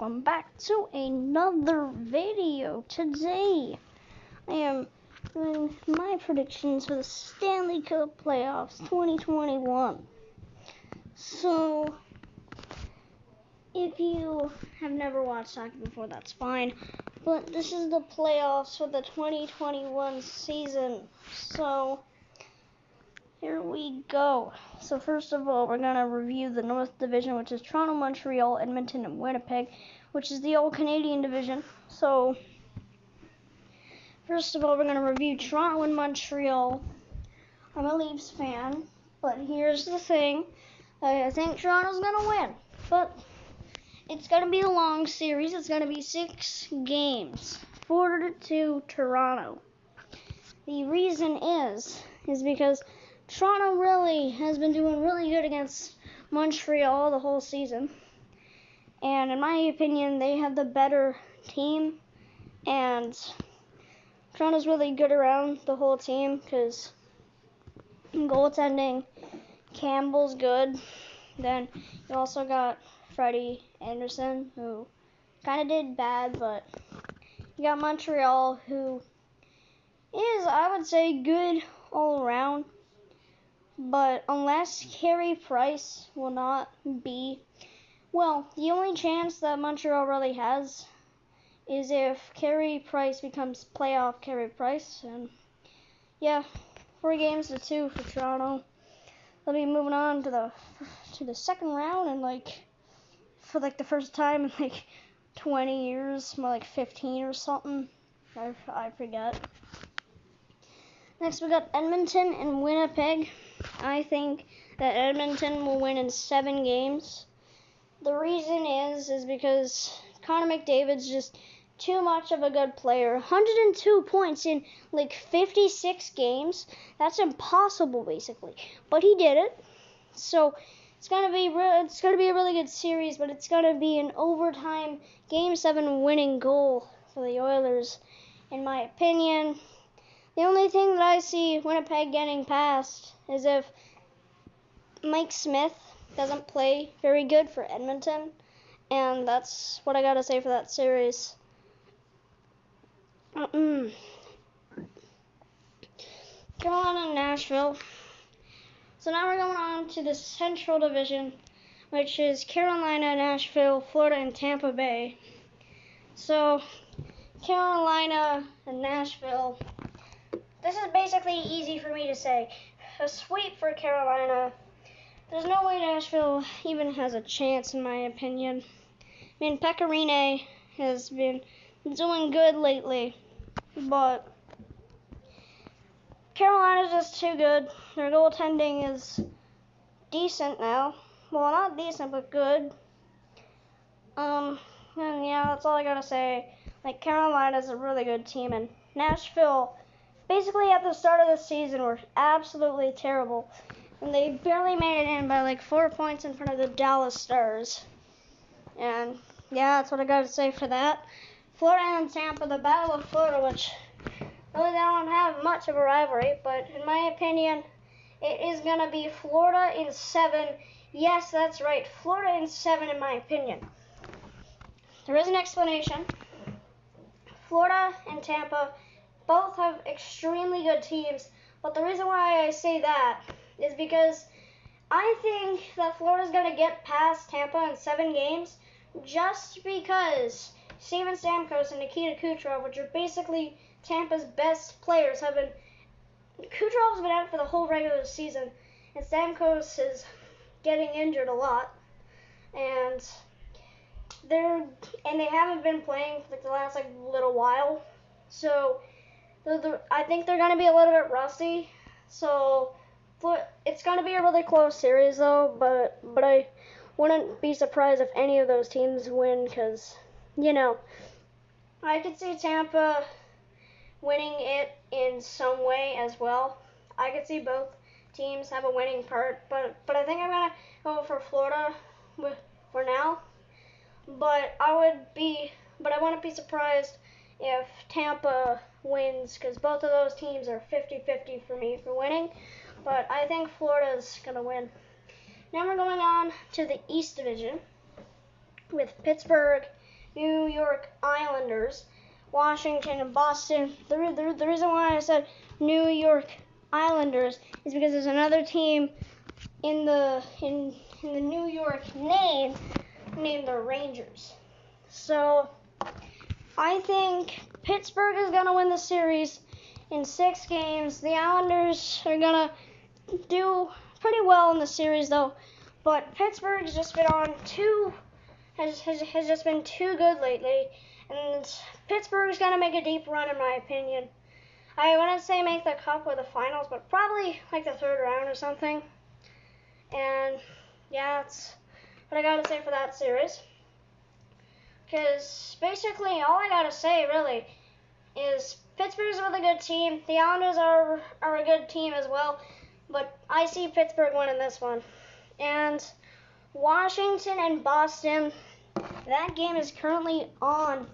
welcome back to another video. Today I am doing my predictions for the Stanley Cup playoffs 2021. So if you have never watched hockey before, that's fine, but this is the playoffs for the 2021 season. So here we go. So first of all, we're going to review the North Division, which is Toronto, Montreal, Edmonton, and Winnipeg, which is the All-Canadian Division. So first of all, we're going to review Toronto and Montreal. I'm a Leafs fan, but here's the thing. I think Toronto's going to win, but it's going to be a long series. It's going to be 6 games, 4-2 Toronto. The reason is because Toronto really has been doing really good against Montreal the whole season. And in my opinion, they have the better team. And Toronto's really good around the whole team because goaltending, Campbell's good. Then you also got Freddie Anderson, who kind of did bad, but you got Montreal, who is, I would say, good all around. But unless Carey Price will not be, well, the only chance that Montreal really has is if Carey Price becomes playoff Carey Price. And yeah, 4-2 for Toronto. They'll be moving on to the second round, and for the first time in 20 years, more like 15 or something. I forget. Next, we got Edmonton and Winnipeg. I think that Edmonton will win in 7 games. The reason is because Connor McDavid's just too much of a good player. 102 points in 56 games. That's impossible, basically. But he did it. So it's gonna be a really good series, but it's gonna be an overtime Game 7 winning goal for the Oilers, in my opinion. The only thing that I see Winnipeg getting past is if Mike Smith doesn't play very good for Edmonton, and that's what I gotta say for that series. Carolina and Nashville. So now we're going on to the Central Division, which is Carolina, Nashville, Florida, and Tampa Bay. So Carolina and Nashville. This is basically easy for me to say. A sweep for Carolina. There's no way Nashville even has a chance, in my opinion. I mean, Pekka Rinne has been doing good lately, but Carolina's just too good. Their goaltending is decent now. Well, not decent, but good. And yeah, that's all I gotta say. Carolina's a really good team, and Nashville, basically at the start of the season, were absolutely terrible. And they barely made it in by 4 points in front of the Dallas Stars. And yeah, that's what I got to say for that. Florida and Tampa, the Battle of Florida, which really don't have much of a rivalry, but in my opinion, it is going to be Florida in 7. Yes, that's right, Florida in 7 in my opinion. There is an explanation. Florida and Tampa both have extremely good teams, but the reason why I say that is because I think that Florida's going to get past Tampa in 7 games just because Steven Stamkos and Nikita Kucherov, which are basically Tampa's best players, Kucherov's been out for the whole regular season, and Stamkos is getting injured a lot, and they haven't been playing for the last little while, so I think they're going to be a little bit rusty. So it's going to be a really close series, though, but I wouldn't be surprised if any of those teams win because, I could see Tampa winning it in some way as well. I could see both teams have a winning part, but I think I'm going to go for Florida for now. But I wouldn't be surprised if Tampa wins because both of those teams are 50-50 for me for winning. But I think Florida's going to win. Now we're going on to the East Division with Pittsburgh New York Islanders. Washington and Boston. The reason why I said New York Islanders is because there's another team in the New York name named the Rangers. So I think Pittsburgh is gonna win the series in 6 games. The Islanders are gonna do pretty well in the series though, but Pittsburgh's just been on has just been too good lately, and Pittsburgh's gonna make a deep run in my opinion. I wouldn't say make the cup or the finals, but probably like the 3rd round or something. And yeah, that's what I gotta say for that series. Because basically all I gotta say really is Pittsburgh's a really good team. The Islanders are a good team as well, but I see Pittsburgh winning this one. And Washington and Boston, that game is currently on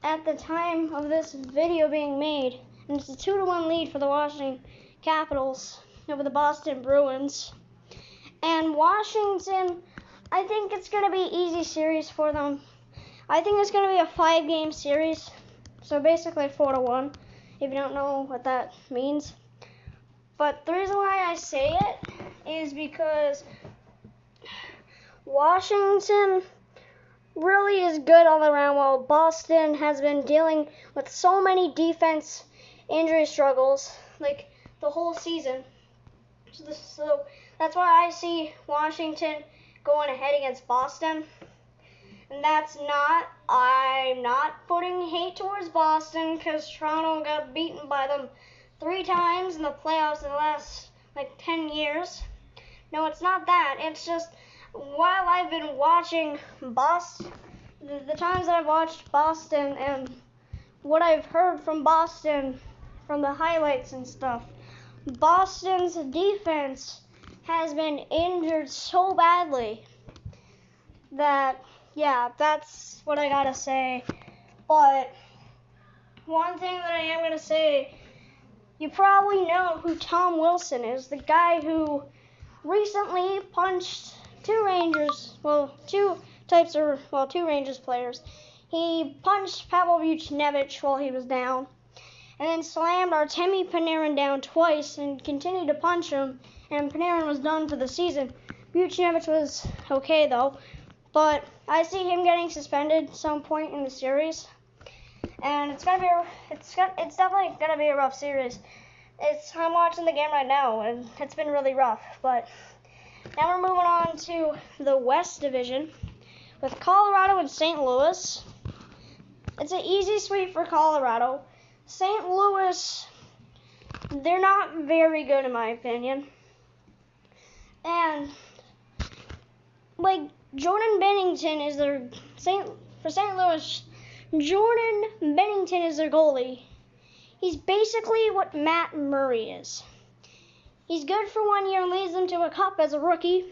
at the time of this video being made, and it's a 2-1 lead for the Washington Capitals over the Boston Bruins. And Washington, I think it's going to be an easy series for them. I think it's going to be a 5-game series, so basically 4-1, if you don't know what that means. But the reason why I say it is because Washington really is good all around, while Boston has been dealing with so many defense injury struggles like the whole season. So that's why I see Washington going ahead against Boston. And I'm not putting hate towards Boston, because Toronto got beaten by them 3 times in the playoffs in the last 10 years. No, it's not that. It's just while I've been watching Boston, the times that I've watched Boston and what I've heard from Boston from the highlights and stuff, Boston's defense has been injured so badly that, yeah, that's what I gotta say. But one thing that I am gonna say, you probably know who Tom Wilson is, the guy who recently punched 2 Rangers players. He punched Pavel Buchnevich while he was down, and then slammed Artemi Panarin down twice and continued to punch him, and Panarin was done for the season. Buchnevich was okay though, but I see him getting suspended some point in the series, and it's definitely gonna be a rough series. I'm watching the game right now, and it's been really rough. But now we're moving on to the West Division with Colorado and St. Louis. It's an easy sweep for Colorado. St. Louis, they're not very good in my opinion. And Jordan Bennington is for St. Louis. Jordan Bennington is their goalie. He's basically what Matt Murray is. He's good for 1 year and leads them to a cup as a rookie,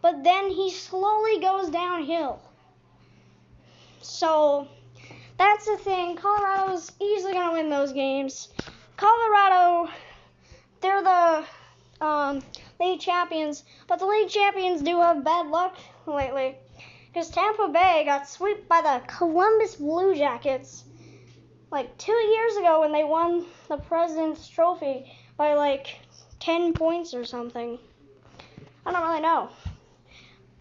but then he slowly goes downhill. So that's the thing. Colorado's easily going to win those games. Colorado, they're the league champions, but the league champions do have bad luck lately, because Tampa Bay got swept by the Columbus Blue Jackets 2 years ago when they won the President's Trophy by 10 points or something. I don't really know.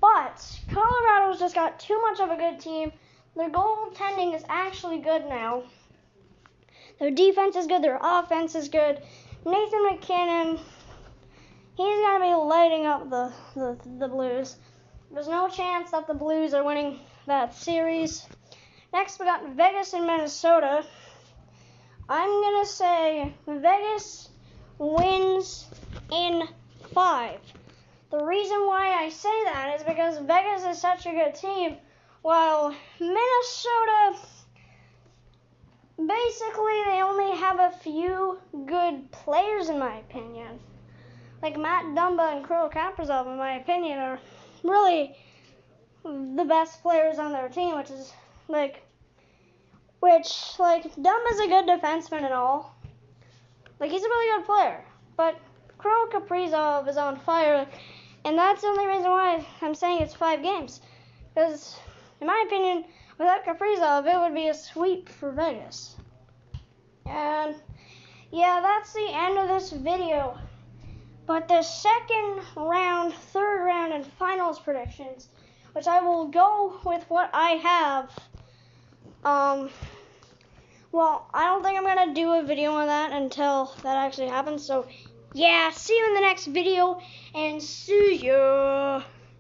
But Colorado's just got too much of a good team. Their goaltending is actually good now. Their defense is good. Their offense is good. Nathan McKinnon, he's going to be lighting up the Blues. There's no chance that the Blues are winning that series. Next, we got Vegas and Minnesota. I'm going to say Vegas wins in 5. The reason why I say that is because Vegas is such a good team, while Minnesota, basically they only have a few good players in my opinion. Matt Dumba and Kirill Kaprizov, in my opinion, are really the best players on their team, which Dumba's a good defenseman and all. He's a really good player, but Kirill Kaprizov is on fire, and that's the only reason why I'm saying it's 5 games. Because, in my opinion, without Kaprizov, it would be a sweep for Vegas. And yeah, that's the end of this video. But the second round, third round, and finals predictions, which I will go with what I have. Well, I don't think I'm going to do a video on that until that actually happens. So, yeah, see you in the next video, and see ya!